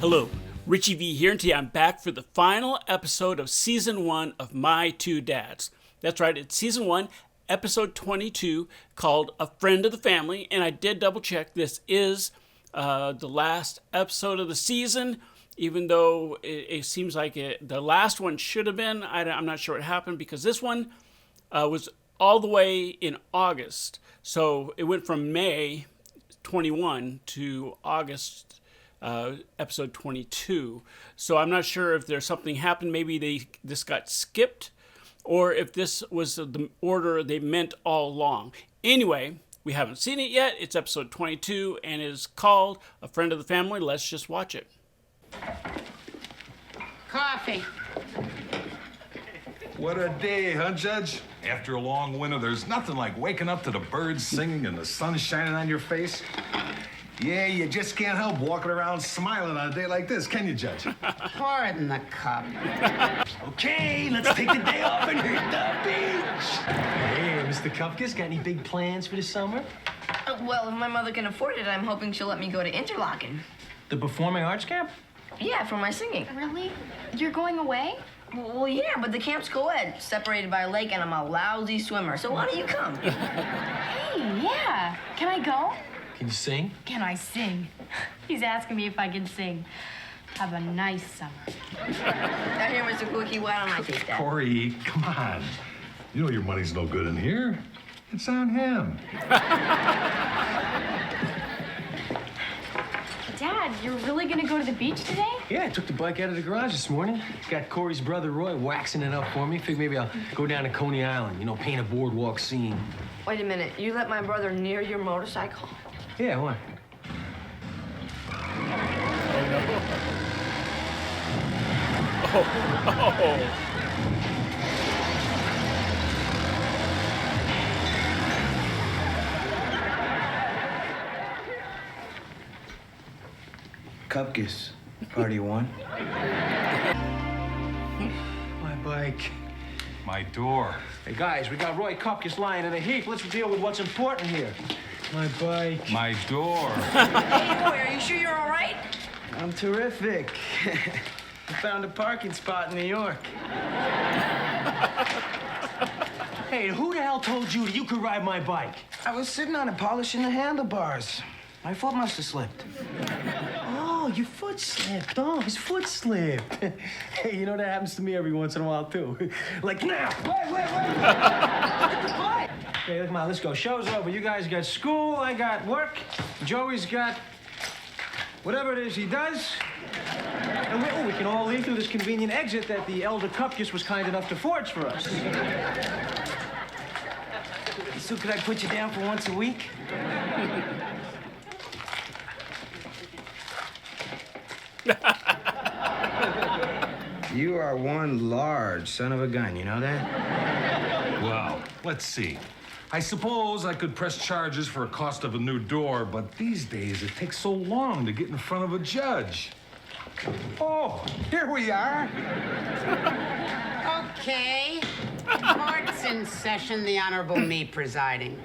Hello, Richie V here, and today I'm back for the final episode of Season 1 of My Two Dads. That's right, it's Season 1, Episode 22, called A Friend of the Family, and I did double check, this is the last episode of the season, even though it seems like the last one should have been. I'm not sure what happened, because this one was all the way in August, so it went from May 21 to August episode 22. So I'm not sure if there's something happened. Maybe this got skipped, or if this was the order they meant all along. Anyway, we haven't seen it yet. It's episode 22 and it is called A Friend of the Family. Let's just watch it. Coffee. What a day, huh, Judge? After a long winter, there's nothing like waking up to the birds singing and the sun shining on your face. Yeah, you just can't help walking around smiling on a day like this, can you, Judge? Pour it in the cup. Okay, let's take the day off and hit the beach. Hey, Mr. Cupcakes, got any big plans for the summer? Well, if my mother can afford it, I'm hoping she'll let me go to Interlaken. The performing arts camp? Yeah, for my singing. Really? You're going away? Well, yeah, but the camp's co-ed, separated by a lake, and I'm a lousy swimmer, so why don't you come? Hey, yeah. Can I go? Can you sing? Can I sing? He's asking me if I can sing. Have a nice summer. Now here, Mr. Quickie, why don't I take that? Corey, come on. You know your money's no good in here. It's on him. Dad, you're really gonna go to the beach today? Yeah, I took the bike out of the garage this morning. Got Corey's brother Roy waxing it up for me. Figured maybe I'll go down to Coney Island, you know, paint a boardwalk scene. Wait a minute, you let my brother near your motorcycle? Yeah, what? Oh. Cupcakes, party one. My bike. My door. Hey, guys, we got Roy Cupcakes lying in a heap. Let's deal with what's important here. My bike. My door. Hey, boy, are you sure you're all right? I'm terrific. I found a parking spot in New York. Hey, who the hell told you that you could ride my bike? I was sitting on it polishing the handlebars. My foot must have slipped. Oh, your foot slipped. Oh, his foot slipped. Hey, you know that happens to me every once in a while, too. Like now. Wait. Look at the bike. Okay, look, Ma, let's go. Show's over. You guys got school, I got work. Joey's got whatever it is he does. And we can all leave through this convenient exit that the elder Cupcakes was kind enough to forge for us. So could I put you down for once a week? You are one large son of a gun, you know that? Well, let's see. I suppose I could press charges for a cost of a new door, but these days it takes so long to get in front of a judge. Oh, here we are. Okay. Court's in session, the Honorable me presiding.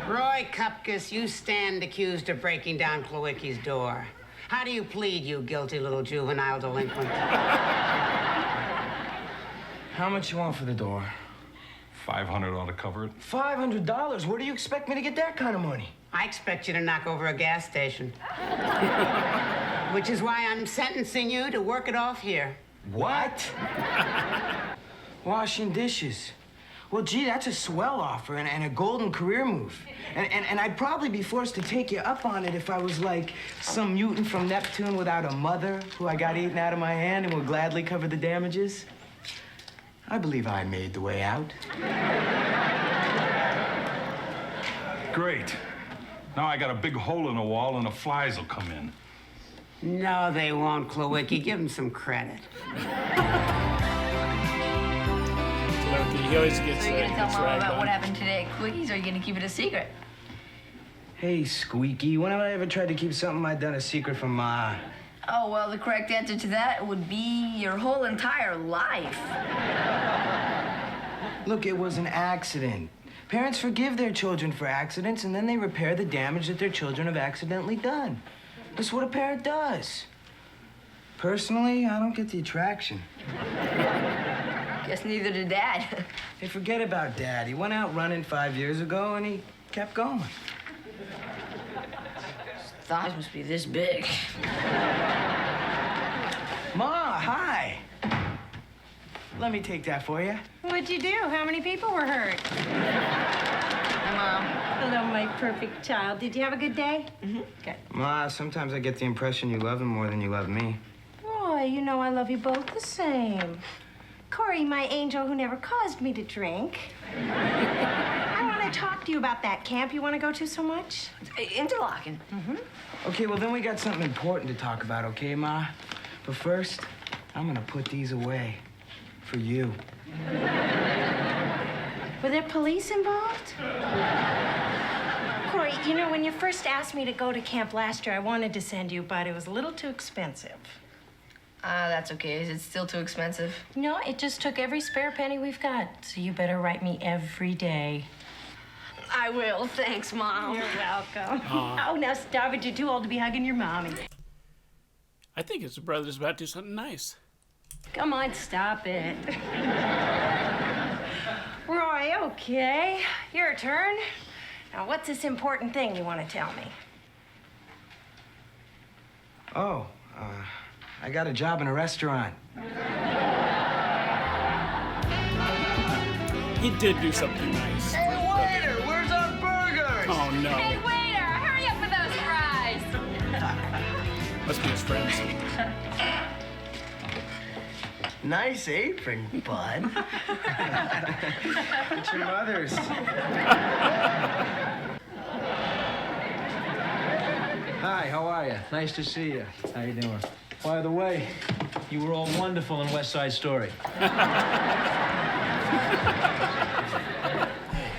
Roy Cupcakes, you stand accused of breaking down Klawicki's door. How do you plead, you guilty little juvenile delinquent? How much you want for the door? 500 ought to cover it. $500? Where do you expect me to get that kind of money? I expect you to knock over a gas station. Which is why I'm sentencing you to work it off here. What? Washing dishes. Well, gee, that's a swell offer and a golden career move. And I'd probably be forced to take you up on it if I was like some mutant from Neptune without a mother who I got eaten out of my hand and would gladly cover the damages. I believe I made the way out. Great. Now I got a big hole in the wall and the flies will come in. No, they won't, Klawicki. Give him some credit. He always gets, So you're gonna tell gets Mom ragged about on. what happened today at Quickies, or are you gonna keep it a secret? Hey, Squeaky, when have I ever tried to keep something I'd done a secret from Ma? Oh, well, the correct answer to that would be your whole entire life. Look, it was an accident. Parents forgive their children for accidents, and then they repair the damage that their children have accidentally done. That's what a parrot does. Personally, I don't get the attraction. Guess neither did Dad. Hey, forget about Dad. He went out running 5 years ago, and he kept going. Thighs must be this big. Ma, hi. Let me take that for you. What'd you do? How many people were hurt? Hi, Mom. Hello, my perfect child. Did you have a good day? Mm-hmm. Good. Ma, sometimes I get the impression you love him more than you love me. Boy, you know I love you both the same. Corey, my angel who never caused me to drink. I want to talk to you about that camp you want to go to so much. Interlocking. Mm-hmm. Okay, well, then we got something important to talk about, okay, Ma? But first, I'm gonna put these away. For you. Were there police involved? Corey, you know, when you first asked me to go to camp last year, I wanted to send you, but it was a little too expensive. That's okay. Is it still too expensive? No, it just took every spare penny we've got, so you better write me every day. I will. Thanks, Mom. You're welcome. Oh, now stop it. You're too old to be hugging your mommy. I think his brother's about to do something nice. Come on, stop it. Roy, okay. Your turn. Now, what's this important thing you want to tell me? Oh, I got a job in a restaurant. He did do something nice. Hey, waiter, where's our burgers? Oh, no. Hey, waiter, hurry up with those fries. Must be his friends. Nice apron, bud. It's your mother's. Hi, how are you? Nice to see you. How you doing? By the way, you were all wonderful in West Side Story.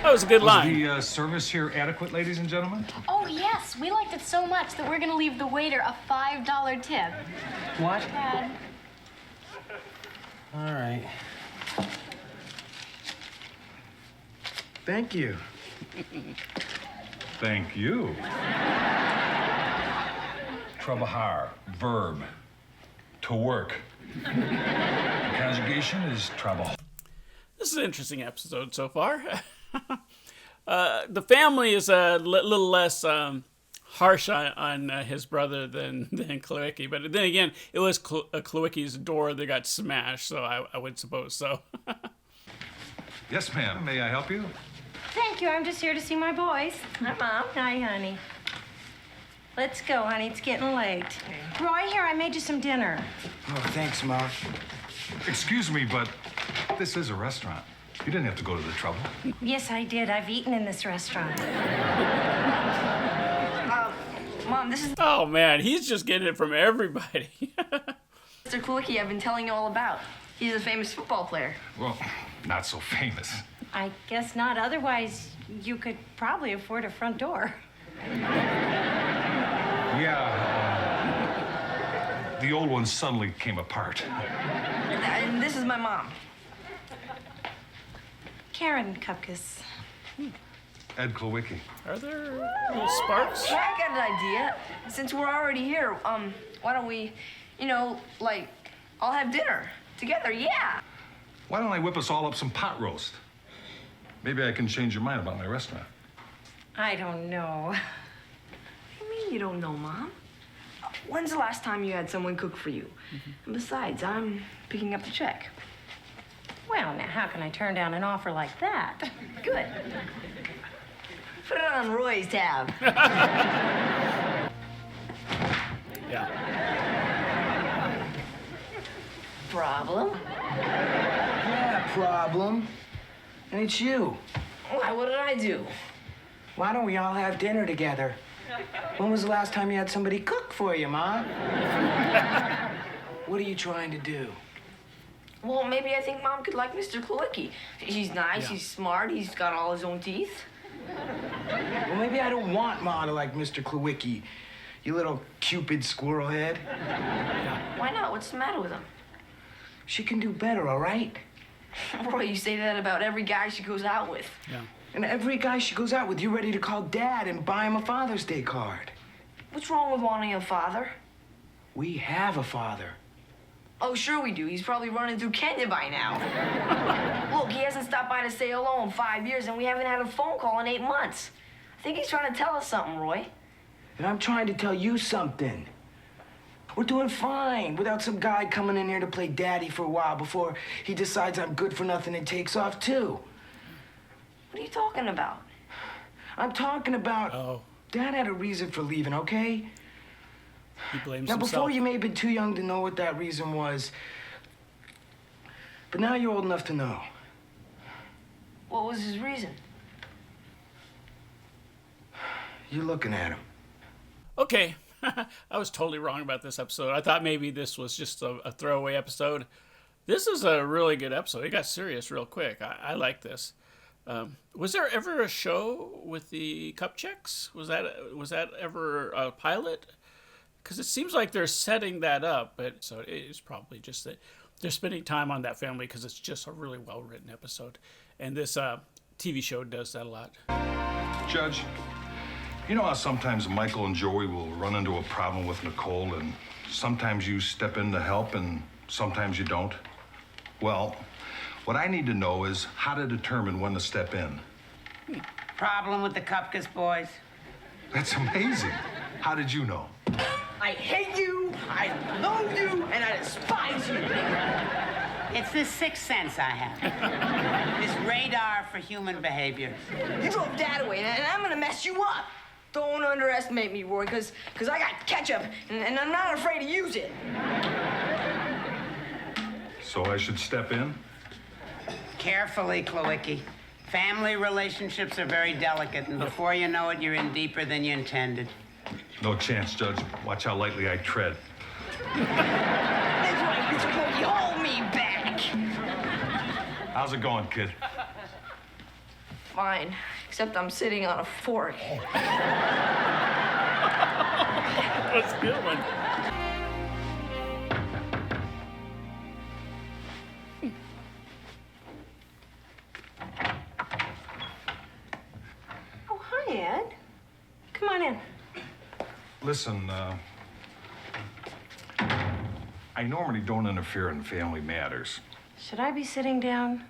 That was a good line. Was the service here adequate, ladies and gentlemen? Oh, yes. We liked it so much that we're going to leave the waiter a $5 tip. What? Dad. All right. Thank you. Thank you. Trabajar, verb. To work. The conjugation is trabajar. This is an interesting episode so far. The family is a little less harsh on his brother than Klawicki, but then again, it was Klawicki's door that got smashed, so I would suppose so. Yes, ma'am. May I help you? Thank you. I'm just here to see my boys. Hi, Mom. Hi, honey. Let's go, honey. It's getting late. Roy, here, I made you some dinner. Oh, thanks, Ma. Excuse me, but this is a restaurant. You didn't have to go to the trouble. Yes, I did. I've eaten in this restaurant. Mom, this is Oh man, he's just getting it from everybody. Mr. Klawicki I've been telling you all about. He's a famous football player. Well, not so famous. I guess not. Otherwise, you could probably afford a front door. Yeah, the old one suddenly came apart. And this is my mom. Karen Cupcakes. Ed Klawicki. Are there little sparks? Yeah, I got an idea. Since we're already here, why don't we, like, all have dinner together? Yeah. Why don't I whip us all up some pot roast? Maybe I can change your mind about my restaurant. I don't know. What do you mean you don't know, Mom? When's the last time you had someone cook for you? And besides, I'm picking up the check. Well, now, how can I turn down an offer like that? Good. Put it on Roy's tab. Yeah. Problem? Yeah, problem. And it's you. Why, what did I do? Why don't we all have dinner together? When was the last time you had somebody cook for you, Ma? What are you trying to do? Well, maybe I think Mom could like Mr. Klawicki. He's nice, he's smart, he's got all his own teeth. Well, maybe I don't want Ma to like Mr. Klawicki, you little Cupid squirrel head. Why not? What's the matter with him? She can do better, all right? Roy, you say that about every guy she goes out with. Yeah. And every guy she goes out with, you're ready to call Dad and buy him a Father's Day card. What's wrong with wanting a father? We have a father. Oh, sure we do. He's probably running through Kenya by now. Look, he hasn't stopped by to say hello in 5 years, and we haven't had a phone call in 8 months. I think he's trying to tell us something, Roy. And I'm trying to tell you something. We're doing fine without some guy coming in here to play daddy for a while before he decides I'm good for nothing and takes off too. What are you talking about? I'm talking about... Oh, Dad had a reason for leaving, okay? he blames Now, himself. before you may have been too young to know what that reason was, but now you're old enough to know. What was his reason? You're looking at him. Okay, I was totally wrong about this episode. I thought maybe this was just a throwaway episode. This is a really good episode. It got serious real quick. I like this. Was there ever a show with the Cupcakes? Was that ever a pilot? Because it seems like they're setting that up, but so it's probably just that they're spending time on that family because it's just a really well written episode, and this TV show does that a lot. Judge, you know how sometimes Michael and Joey will run into a problem with Nicole, and sometimes you step in to help, and sometimes you don't? Well, what I need to know is how to determine when to step in. Problem with the Cupcakes boys? That's amazing. How did you know? I hate you, I loathe you, and I despise you. It's this sixth sense I have. This radar for human behavior. You drove Dad away, and I'm gonna mess you up. Don't underestimate me, Roy, because I got ketchup, and I'm not afraid to use it. So I should step in? Carefully, Klawicki. Family relationships are very delicate, and before you know it, you're in deeper than you intended. No chance, Judge. Watch how lightly I tread. That's right, Mr. Cookie, hold me back. How's it going, kid? Fine, except I'm sitting on a fork. That's a good one. Oh, hi, Ed. Come on in. Listen, I normally don't interfere in family matters. Should I be sitting down?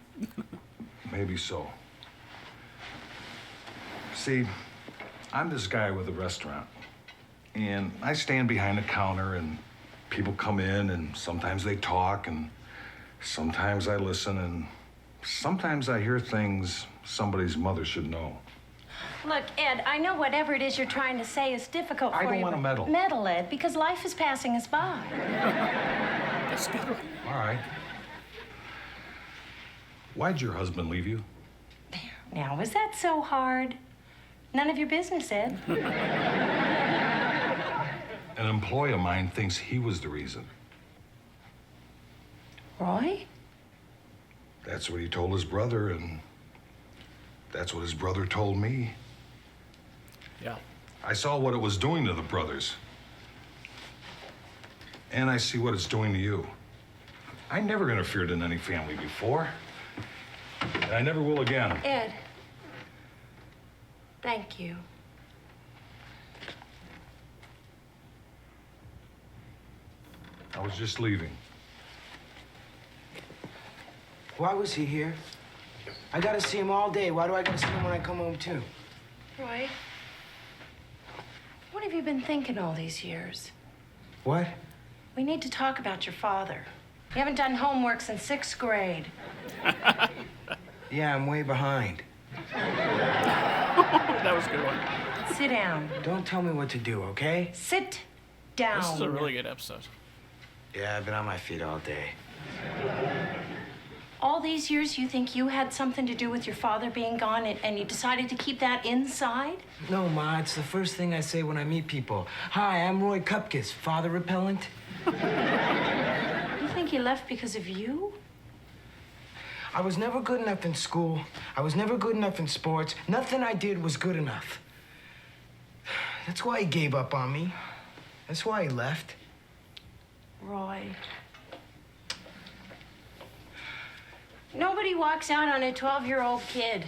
Maybe so. See, I'm this guy with a restaurant, and I stand behind the counter, and people come in, and sometimes they talk, and sometimes I listen, and sometimes I hear things somebody's mother should know. Look, Ed, I know whatever it is you're trying to say is difficult for you. I don't want to but meddle. Meddle, Ed, because life is passing us by. That's a good one. All right. Why'd your husband leave you? Now, is that so hard? None of your business, Ed. An employee of mine thinks he was the reason. Roy? That's what he told his brother, and that's what his brother told me. Yeah. I saw what it was doing to the brothers. And I see what it's doing to you. I never interfered in any family before. And I never will again. Ed. Thank you. I was just leaving. Why was he here? I gotta see him all day. Why do I gotta see him when I come home, too? Roy, what have you been thinking all these years? What? We need to talk about your father. You haven't done homework since 6th grade. Yeah, I'm way behind. That was a good one. Sit down. Don't tell me what to do, okay? Sit down. This is a really good episode. Yeah, I've been on my feet all day. All these years, you think you had something to do with your father being gone, and you decided to keep that inside? No, Ma, it's the first thing I say when I meet people. Hi, I'm Roy Cupcakes, father repellent. You think he left because of you? I was never good enough in school. I was never good enough in sports. Nothing I did was good enough. That's why he gave up on me. That's why he left. Roy. Nobody walks out on a 12-year-old kid.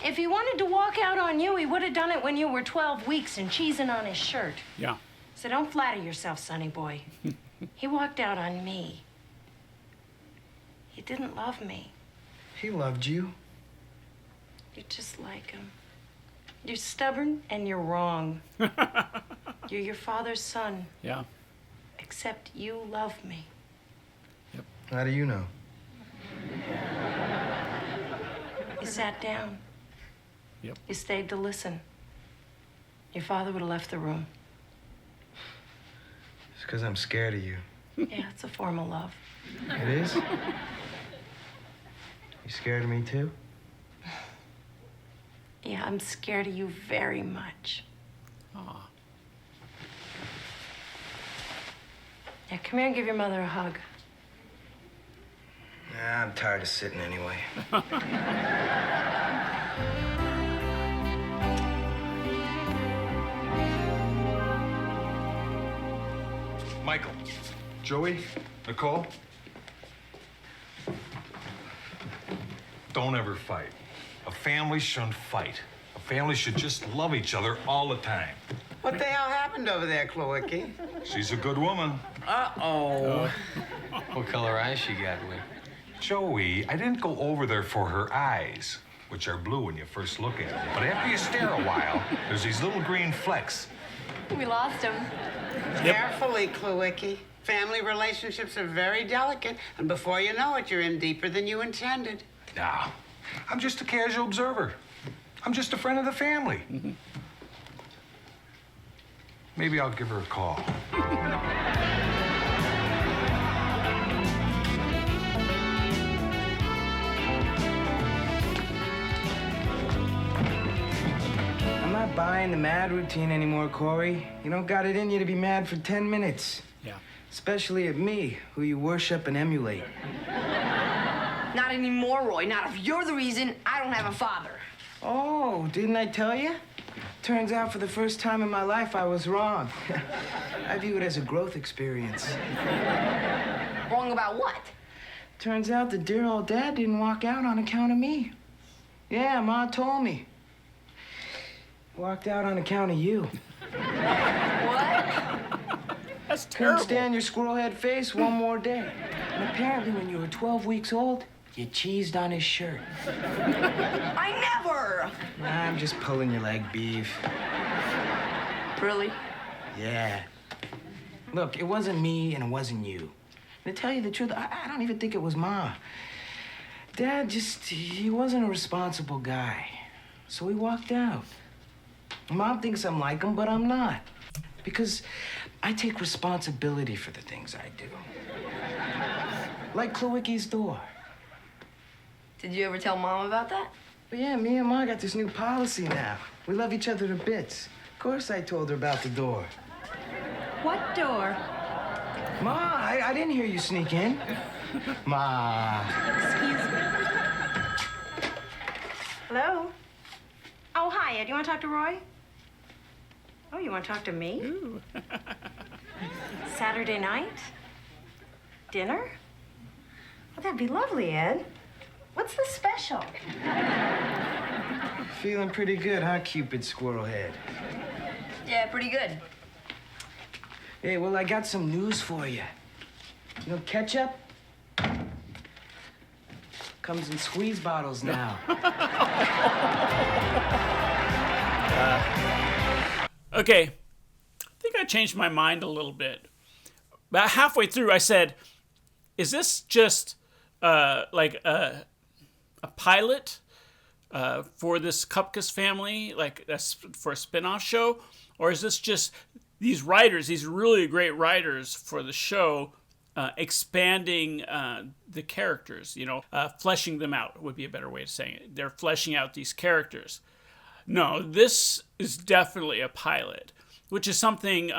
If he wanted to walk out on you, he would have done it when you were 12 weeks and cheesing on his shirt. Yeah. So don't flatter yourself, sonny boy. He walked out on me. He didn't love me. He loved you. You're just like him. You're stubborn and you're wrong. You're your father's son. Yeah. Except you love me. How do you know? You sat down. Yep. You stayed to listen. Your father would have left the room. It's because I'm scared of you. Yeah, it's a form of love. It is? You scared of me too? Yeah, I'm scared of you very much. Aw. Yeah, come here and give your mother a hug. Nah, I'm tired of sitting anyway. Michael, Joey, Nicole. Don't ever fight. A family shouldn't fight. A family should just love each other all the time. What the hell happened over there, Klawicki? She's a good woman. Uh-oh. What color eyes she got, Wick? Joey, I didn't go over there for her eyes, which are blue when you first look at them. But after you stare a while, there's these little green flecks. We lost him. Carefully, Klawicki. Family relationships are very delicate, and before you know it, you're in deeper than you intended. Nah, I'm just a casual observer. I'm just a friend of the family. Maybe I'll give her a call. I'm not buying the mad routine anymore, Corey. You don't got it in you to be mad for 10 minutes. Yeah. Especially at me, who you worship and emulate. Not anymore, Roy. Not if you're the reason I don't have a father. Oh, didn't I tell you? Turns out for the first time in my life, I was wrong. I view it as a growth experience. Wrong about what? Turns out the dear old dad didn't walk out on account of me. Yeah, Ma told me. Walked out on account of you. What? That's Couldn't terrible. stand your squirrel head face one more day. And apparently when you were 12 weeks old, you cheesed on his shirt. I never! I'm just pulling your leg, beef. Really? Yeah. Look, it wasn't me and it wasn't you. To tell you the truth, I don't even think it was Ma. Dad he wasn't a responsible guy. So he walked out. Mom thinks I'm like him, but I'm not. Because I take responsibility for the things I do. Like Klawicki's door. Did you ever tell Mom about that? But yeah, me and Ma got this new policy now. We love each other to bits. Of course I told her about the door. What door? Ma, I didn't hear you sneak in. Ma. Excuse me. Hello? Oh, hi. Do you want to talk to Roy? Oh, you want to talk to me? Ooh. Saturday night? Dinner? Oh, that'd be lovely, Ed. What's the special? Feeling pretty good, huh, Cupid Squirrelhead? Yeah, pretty good. Hey, well, I got some news for you. You know, ketchup comes in squeeze bottles now. Okay, I think I changed my mind a little bit. About halfway through, I said, is this just like a pilot for this Cupcakes family, like for a spin-off show? Or is this just these writers, these really great writers for the show, expanding the characters, fleshing them out would be a better way of saying it. They're fleshing out these characters. No, this is definitely a pilot, which is something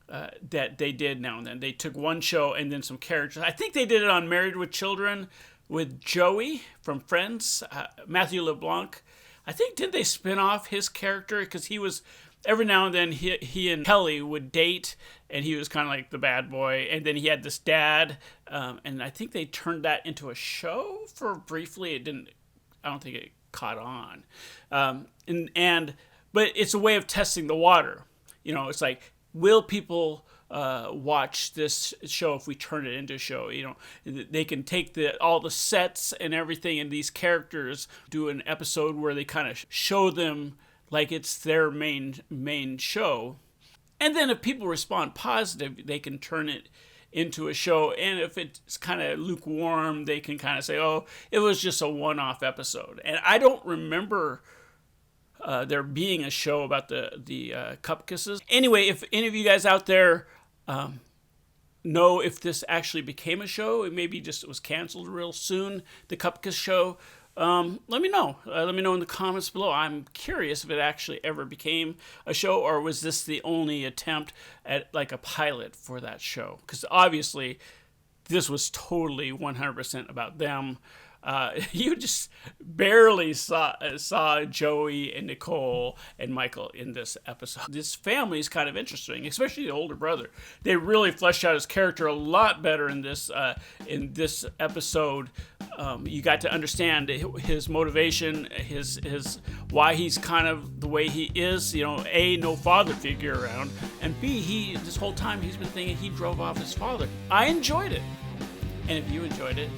that they did now and then. They took one show and then some characters. I think they did it on Married with Children with Joey from Friends, Matthew LeBlanc. I think, did they spin off his character? Because he was, every now and then, he and Kelly would date, and he was kind of like the bad boy. And then he had this dad, and I think they turned that into a show for briefly. It didn't, I don't think it caught on. But it's a way of testing the water. You know, it's like, will people watch this show if we turn it into a show? You know, they can take all the sets and everything and these characters, do an episode where they kind of show them like it's their main show. And then if people respond positive, they can turn it into a show. And if it's kind of lukewarm, they can kind of say, oh, it was just a one-off episode. And I don't remember there being a show about the Cupcakes. Anyway, if any of you guys out there know if this actually became a show, maybe just it was canceled real soon, the Cupcakes show, let me know. Let me know in the comments below. I'm curious if it actually ever became a show, or was this the only attempt at like a pilot for that show? Because obviously this was totally 100% about them. You just barely saw Joey and Nicole and Michael in this episode. This family is kind of interesting, especially the older brother. They really fleshed out his character a lot better in this episode. You got to understand his motivation, his why he's kind of the way he is. You know, A, no father figure around, and B, this whole time he's been thinking he drove off his father. I enjoyed it, and if you enjoyed it,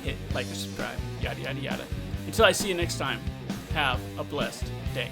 hit like and subscribe, yada, yada, yada. Until I see you next time, have a blessed day.